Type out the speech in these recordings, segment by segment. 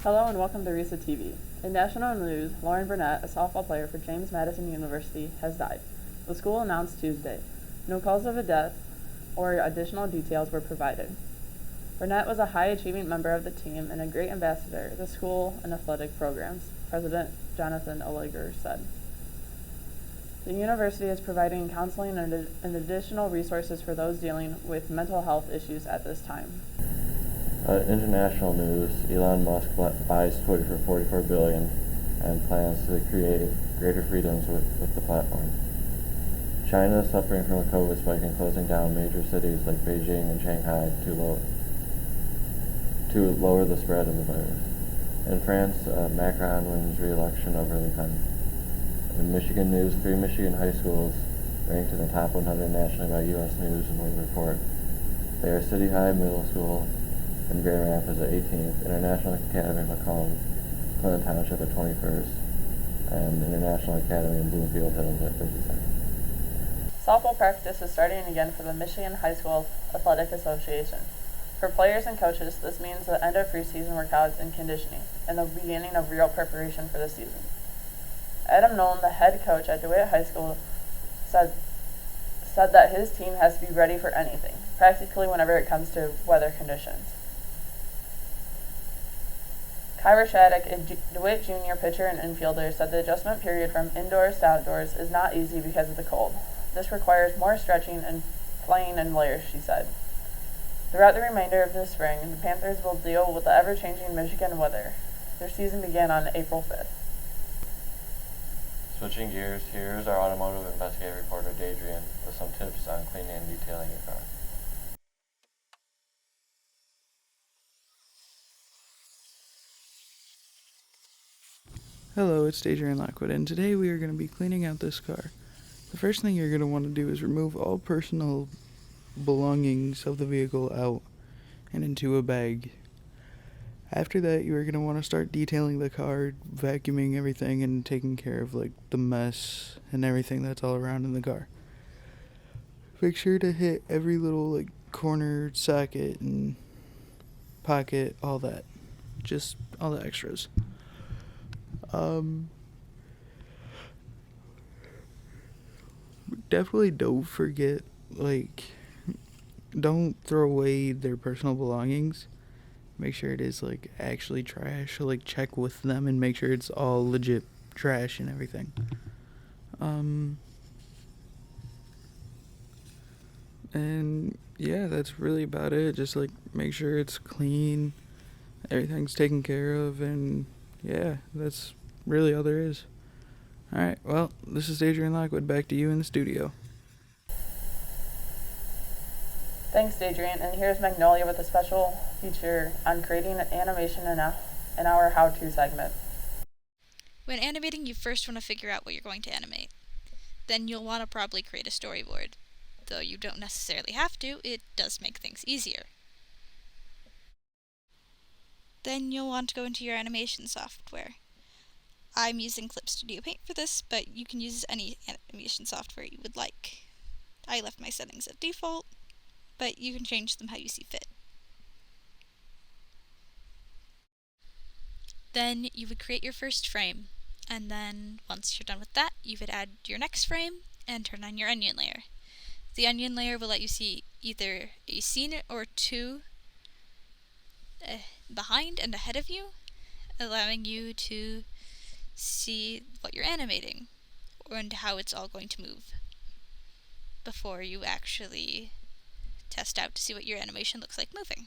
Hello and welcome to RESA TV. In national news, Lauren Burnett, a softball player for James Madison University, has died. The school announced Tuesday. No cause of a death or additional details were provided. Burnett was a high-achieving member of the team and a great ambassador to the school and athletic programs, President Jonathan Alliger said. The university is providing counseling and additional resources for those dealing with mental health issues at this time. International news, Elon Musk buys Twitter for $44 billion and plans to create greater freedoms with the platform. China is suffering from a COVID spike and closing down major cities like Beijing and Shanghai to lower the spread of the virus. In France, Macron wins re-election over Le Pen. In Michigan news, 3 Michigan high schools ranked in the top 100 nationally by U.S. News and World Report. They are City High Middle School in Grand Rapids at 18th, International Academy of Macomb, Clinton Township at 21st, and International Academy in Bloomfield Hills at 52nd. Softball practice is starting again for the Michigan High School Athletic Association. For players and coaches, this means the end of preseason workouts and conditioning, and the beginning of real preparation for the season. Adam Nolan, the head coach at DeWitt High School, said that his team has to be ready for anything, practically whenever it comes to weather conditions. Kyra Shattuck, a DeWitt junior pitcher and infielder, said the adjustment period from indoors to outdoors is not easy because of the cold. This requires more stretching and playing in layers, she said. Throughout the remainder of the spring, the Panthers will deal with the ever-changing Michigan weather. Their season began on April 5th. Switching gears, here's our automotive investigative reporter, Adrian, with some tips on cleaning and detailing your car. Hello, it's Adrian Lockwood, and today we are going to be cleaning out this car. The first thing you're going to want to do is remove all personal belongings of the vehicle out and into a bag. After that, you are going to want to start detailing the car, vacuuming everything, and taking care of the mess and everything that's all around in the car. Make sure to hit every little corner, socket, and pocket, all that. Just all the extras. Definitely don't forget, don't throw away their personal belongings. Make sure it is, actually trash. So, check with them and make sure it's all legit trash and everything. And, yeah, that's really about it. Just, make sure it's clean, everything's taken care of, and, yeah, that's really all there is. Alright, well, this is Adrian Lockwood, back to you in the studio. Thanks, Adrian, and here's Magnolia with a special feature on creating animation in our how-to segment. When animating, you first want to figure out what you're going to animate. Then you'll want to probably create a storyboard. Though you don't necessarily have to, it does make things easier. Then you'll want to go into your animation software. I'm using Clip Studio Paint for this, but you can use any animation software you would like. I left my settings at default, but you can change them how you see fit. Then you would create your first frame, and then once you're done with that, you would add your next frame and turn on your onion layer. The onion layer will let you see either a scene or two behind and ahead of you, allowing you to see what you're animating and how it's all going to move before you actually test out to see what your animation looks like moving.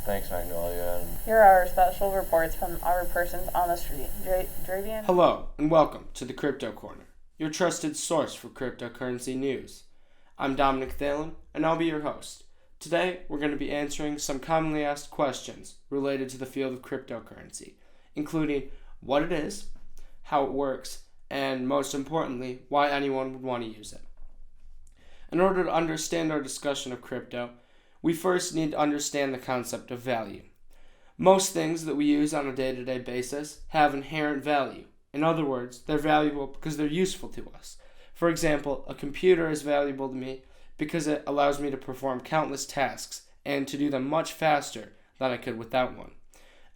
Thanks, Magnolia. And Here are our special reports from our persons on the street. Dravian. Hello, and welcome to the Crypto Corner, your trusted source for cryptocurrency news. I'm Dominic Thalen, and I'll be your host. Today, we're going to be answering some commonly asked questions related to the field of cryptocurrency, including what it is, how it works, and most importantly, why anyone would want to use it. In order to understand our discussion of crypto, we first need to understand the concept of value. Most things that we use on a day-to-day basis have inherent value. In other words, they're valuable because they're useful to us. For example, a computer is valuable to me because it allows me to perform countless tasks and to do them much faster than I could without one.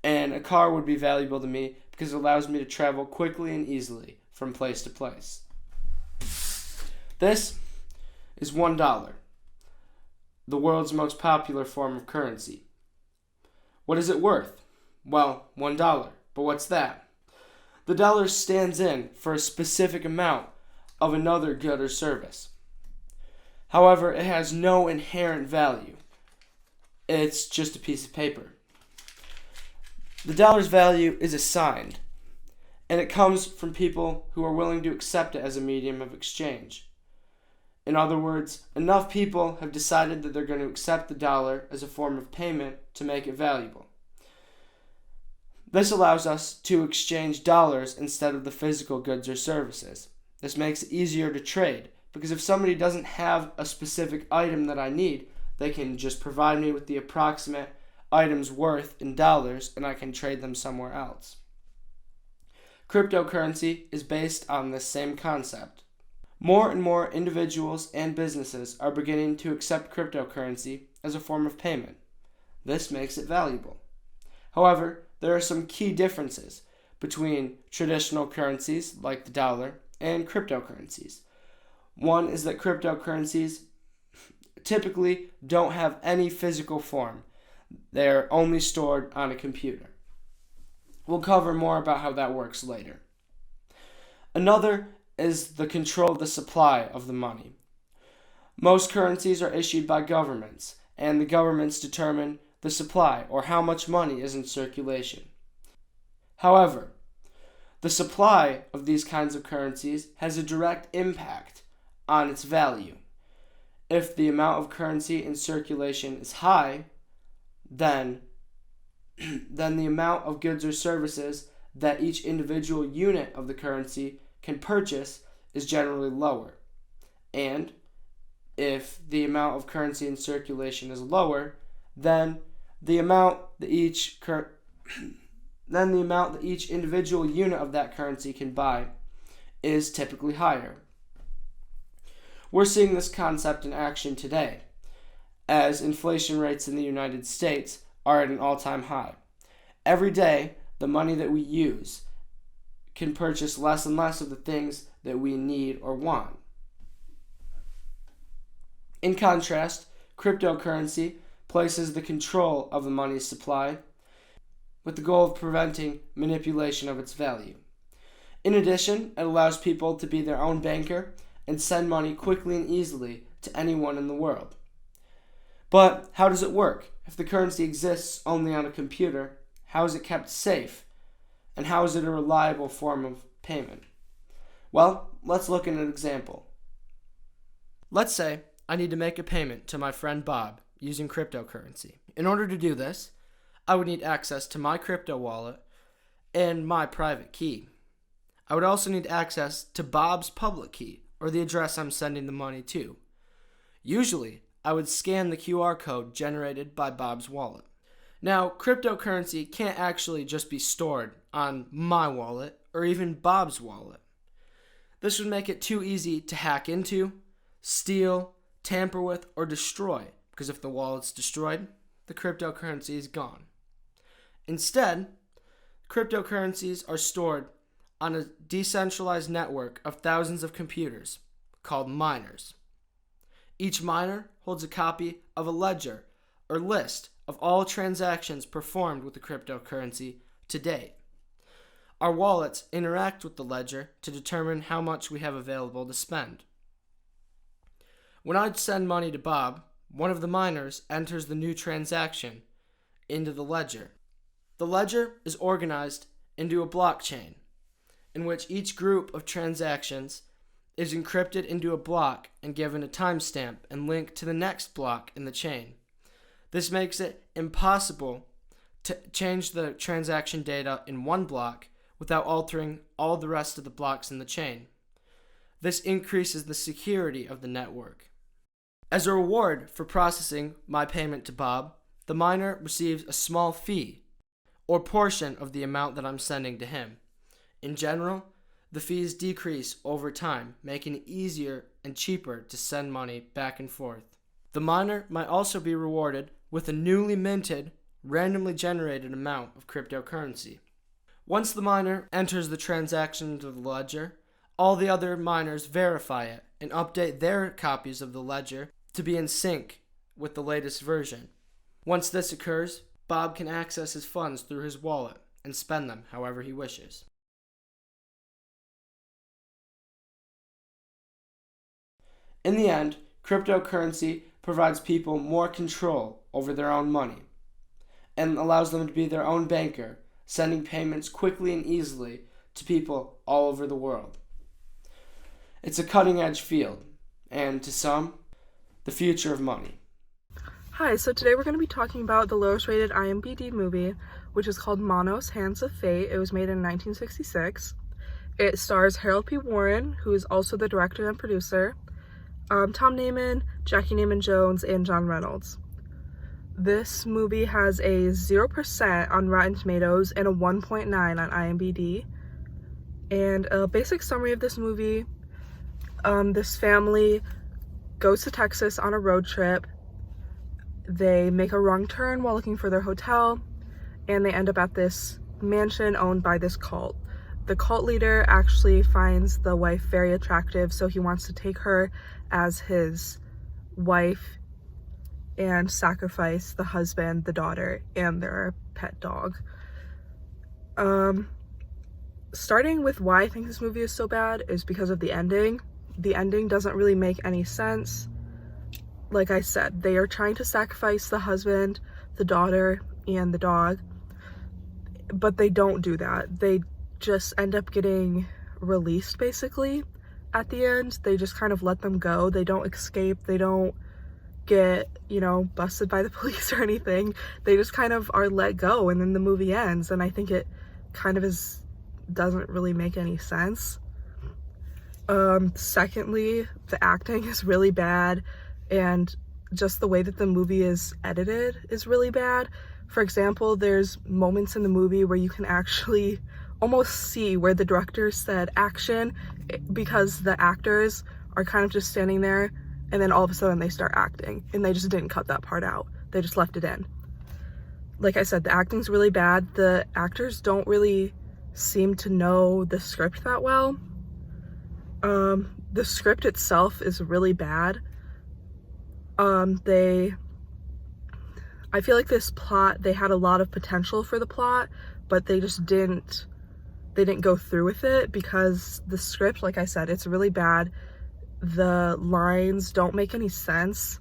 And a car would be valuable to me because it allows me to travel quickly and easily from place to place. This is $1, the world's most popular form of currency. What is it worth? Well, $1. But what's that? The dollar stands in for a specific amount of another good or service. However, it has no inherent value. It's just a piece of paper. The dollar's value is assigned, and it comes from people who are willing to accept it as a medium of exchange. In other words, enough people have decided that they're going to accept the dollar as a form of payment to make it valuable. This allows us to exchange dollars instead of the physical goods or services. This makes it easier to trade, because if somebody doesn't have a specific item that I need, they can just provide me with the approximate item's worth in dollars, and I can trade them somewhere else. Cryptocurrency is based on this same concept. More and more individuals and businesses are beginning to accept cryptocurrency as a form of payment. This makes it valuable. However, there are some key differences between traditional currencies like the dollar and cryptocurrencies. One is that cryptocurrencies typically don't have any physical form. They're only stored on a computer. We'll cover more about how that works later. Another is the control of the supply of the money. Most currencies are issued by governments, and the governments determine the supply, or how much money is in circulation. However, the supply of these kinds of currencies has a direct impact on its value. If the amount of currency in circulation is high, then the amount of goods or services that each individual unit of the currency can purchase is generally lower. And if the amount of currency in circulation is lower, then the amount that each individual unit of that currency can buy is typically higher. We're seeing this concept in action today, as inflation rates in the United States are at an all-time high. Every day, the money that we use can purchase less and less of the things that we need or want. In contrast, cryptocurrency places the control of the money's supply with the goal of preventing manipulation of its value. In addition, it allows people to be their own banker and send money quickly and easily to anyone in the world. But how does it work? If the currency exists only on a computer, how is it kept safe? And how is it a reliable form of payment? Well, let's look at an example. Let's say I need to make a payment to my friend Bob using cryptocurrency. In order to do this, I would need access to my crypto wallet and my private key. I would also need access to Bob's public key, or the address I'm sending the money to. Usually, I would scan the QR code generated by Bob's wallet. Now, cryptocurrency can't actually just be stored on my wallet or even Bob's wallet. This would make it too easy to hack into, steal, tamper with, or destroy, because if the wallet's destroyed, the cryptocurrency is gone. Instead, cryptocurrencies are stored on a decentralized network of thousands of computers called miners. Each miner holds a copy of a ledger or list of all transactions performed with the cryptocurrency to date. Our wallets interact with the ledger to determine how much we have available to spend. When I send money to Bob, one of the miners enters the new transaction into the ledger. The ledger is organized into a blockchain, in which each group of transactions is encrypted into a block and given a timestamp and linked to the next block in the chain. This makes it impossible to change the transaction data in one block without altering all the rest of the blocks in the chain. This increases the security of the network. As a reward for processing my payment to Bob, the miner receives a small fee, or portion of the amount that I'm sending to him. In general, the fees decrease over time, making it easier and cheaper to send money back and forth. The miner might also be rewarded with a newly minted, randomly generated amount of cryptocurrency. Once the miner enters the transaction into the ledger, all the other miners verify it and update their copies of the ledger to be in sync with the latest version. Once this occurs, Bob can access his funds through his wallet and spend them however he wishes. In the end, cryptocurrency provides people more control over their own money and allows them to be their own banker, sending payments quickly and easily to people all over the world. It's a cutting-edge field, and to some, the future of money. Hi, so today we're going to be talking about the lowest rated IMDb movie, which is called Monos: Hands of Fate. It was made in 1966. It stars Harold P. Warren, who is also the director and producer, Tom Naiman, Jackie Naaman-Jones, and John Reynolds. This movie has a 0% on Rotten Tomatoes and a 1.9 on IMDb. And a basic summary of this movie, this family goes to Texas on a road trip. They make a wrong turn while looking for their hotel, and they end up at this mansion owned by this cult. The cult leader actually finds the wife very attractive, so he wants to take her as his wife and sacrifice the husband, the daughter, and their pet dog. Starting with why I think this movie is so bad is because of the ending. The ending doesn't really make any sense. Like I said, they are trying to sacrifice the husband, the daughter, and the dog, but they don't do that. They just end up getting released, basically, at the end. They just kind of let them go. They don't escape. They don't get, busted by the police or anything. They just kind of are let go, and then the movie ends, and I think it kind of doesn't really make any sense. Secondly, the acting is really bad, and just the way that the movie is edited is really bad. For example, there's moments in the movie where you can actually almost see where the director said action, because the actors are kind of just standing there and then all of a sudden they start acting, and they just didn't cut that part out. They just left it in. Like I said, the acting's really bad. The actors don't really seem to know the script that well. The script itself is really bad. I feel like this plot, they had a lot of potential for the plot, but they just didn't go through with it because the script, like I said, it's really bad. The lines don't make any sense,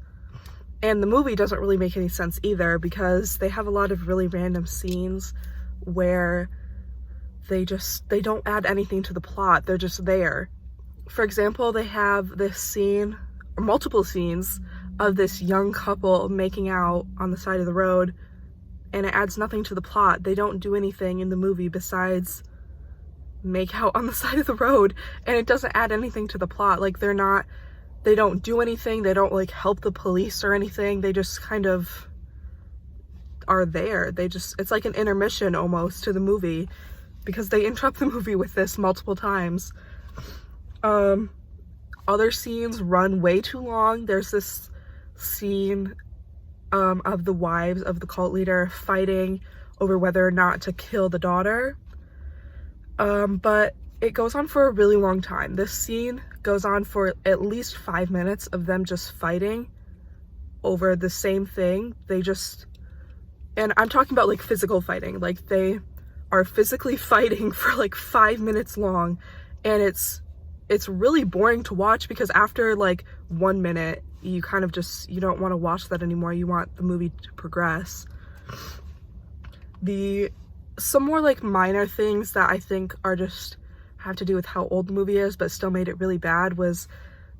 and the movie doesn't really make any sense either, because they have a lot of really random scenes where they don't add anything to the plot. They're just there. For example, they have this scene, or multiple scenes, of this young couple making out on the side of the road, and it adds nothing to the plot. They don't do anything in the movie besides make out on the side of the road, and it doesn't add anything to the plot. Like, they don't do anything. They don't help the police or anything. They just kind of are there. It's like an intermission almost to the movie, because they interrupt the movie with this multiple times. Other scenes run way too long. There's this scene of the wives of the cult leader fighting over whether or not to kill the daughter, but it goes on for a really long time. This scene goes on for at least 5 minutes of them just fighting over the same thing. And I'm talking about like physical fighting, like they are physically fighting for like 5 minutes long, and it's really boring to watch, because after like 1 minute you kind of you don't want to watch that anymore. You want the movie to progress. Some more like minor things that I think are just have to do with how old the movie is, but still made it really bad, was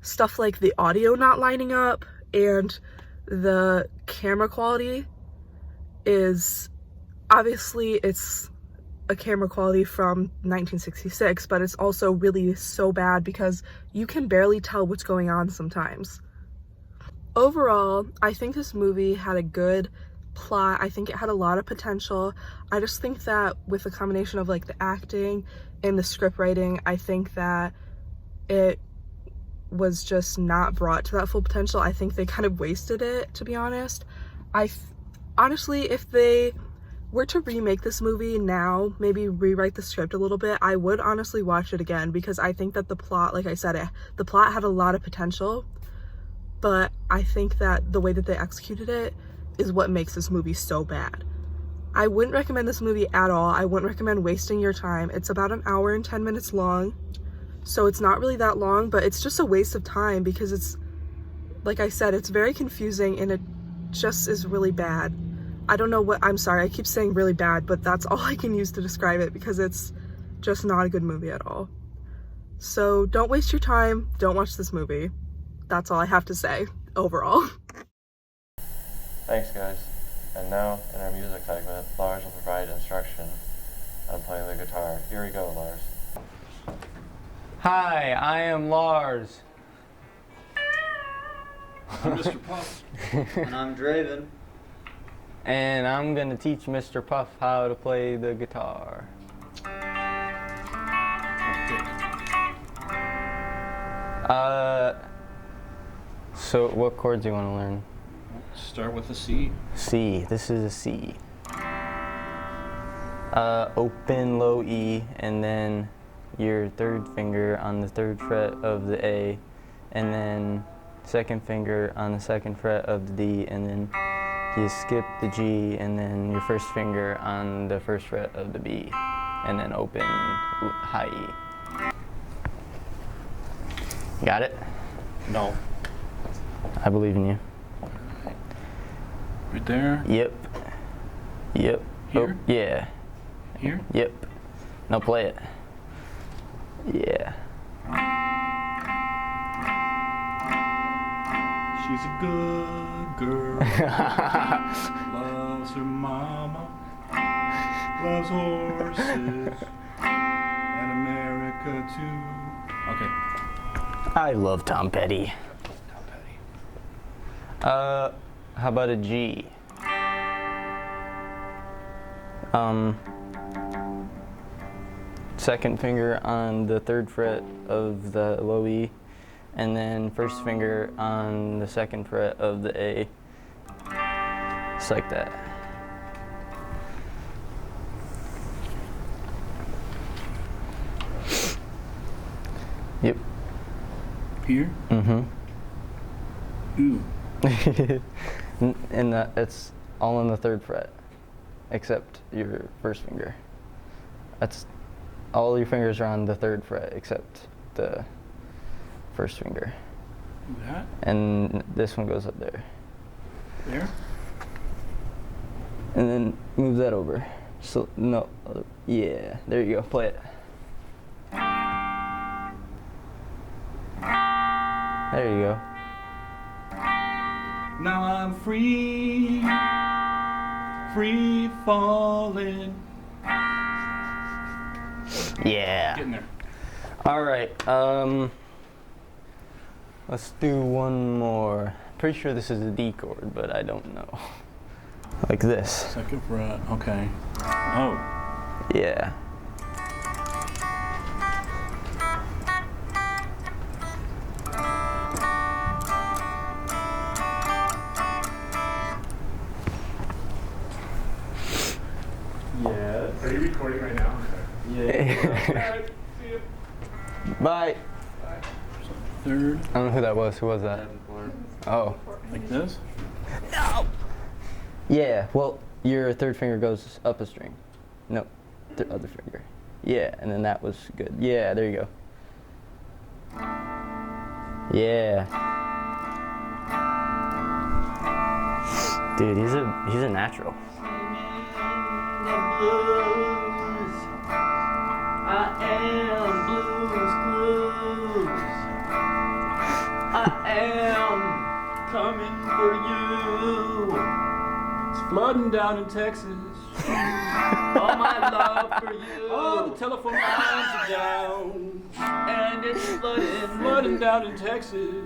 stuff like the audio not lining up, and the camera quality is, obviously it's a camera quality from 1966, but it's also really so bad because you can barely tell what's going on sometimes. Overall, I think this movie had a good plot. I think it had a lot of potential. I just think that with a combination of like the acting and the script writing, I think that it was just not brought to that full potential. I think they kind of wasted it, to be honest. Honestly, if they were to remake this movie now, maybe rewrite the script a little bit, I would honestly watch it again, because I think that the plot, like I said, the plot had a lot of potential, but I think that the way that they executed it is what makes this movie so bad. I wouldn't recommend this movie at all. I wouldn't recommend wasting your time. It's about an hour and 10 minutes long, so it's not really that long, but it's just a waste of time because it's, like I said, it's very confusing and it just is really bad. I don't know what, I'm sorry, I keep saying really bad, but that's all I can use to describe it because it's just not a good movie at all. So don't waste your time, don't watch this movie. That's all I have to say, overall. Thanks, guys. And now, in our music segment, Lars will provide instruction on playing the guitar. Here we go, Lars. Hi, I am Lars. I'm Mr. Puff. And I'm Draven. And I'm gonna teach Mr. Puff how to play the guitar. So what chords do you want to learn? Start with a C. C. This is a C. Open, low E, and then your third finger on the third fret of the A, and then second finger on the second fret of the D, and then you skip the G, and then your first finger on the first fret of the B, and then open, high E. Got it? No. I believe in you. Right there. Yep. Yep. Here? Oh, yeah. Here? Yep. Now play it. Yeah. She's a good girl. Loves her mama. Loves horses. And America too. Okay. I love Tom Petty. Tom Petty. How about a G? Second finger on the third fret of the low E, and then first finger on the second fret of the A. Just like that. Yep. Here? Mm-hmm. Ooh. And it's all on the third fret, except your first finger. That's all your fingers are on the third fret except the first finger. That? And this one goes up there. There? And then move that over. So no, yeah, there you go. Play it. There you go. Now I'm free. Free falling. Yeah. Getting there. All right. Let's do one more. Pretty sure this is a D chord, but I don't know. Like this. Second fret. Okay. Oh. Yeah. Yeah. Are you recording right now? Yeah. Bye. Third. I don't know who that was. Who was that? Oh. Like this? No. Yeah. Well, your third finger goes up a string. No, the other finger. Yeah, and then that was good. Yeah, there you go. Yeah. Dude, he's a natural. the blues. I am blues clues. I am coming for you. It's flooding down in Texas. All my love for you. Oh, the telephone lines are down. And it's Flooding down in Texas.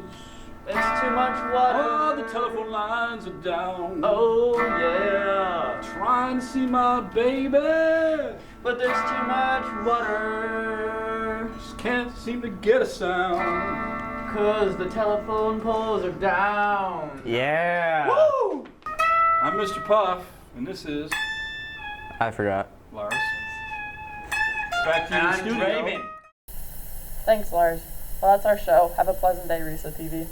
It's too much water. Oh, the telephone lines are down. Oh yeah. Trying to see my baby. But there's too much water. Just can't seem to get a sound. 'Cause the telephone poles are down. Yeah. Woo! I'm Mr. Puff, and this is I forgot. Lars. Back to you in the And studio. Draven. Thanks, Lars. Well, that's our show. Have a pleasant day, RESA TV.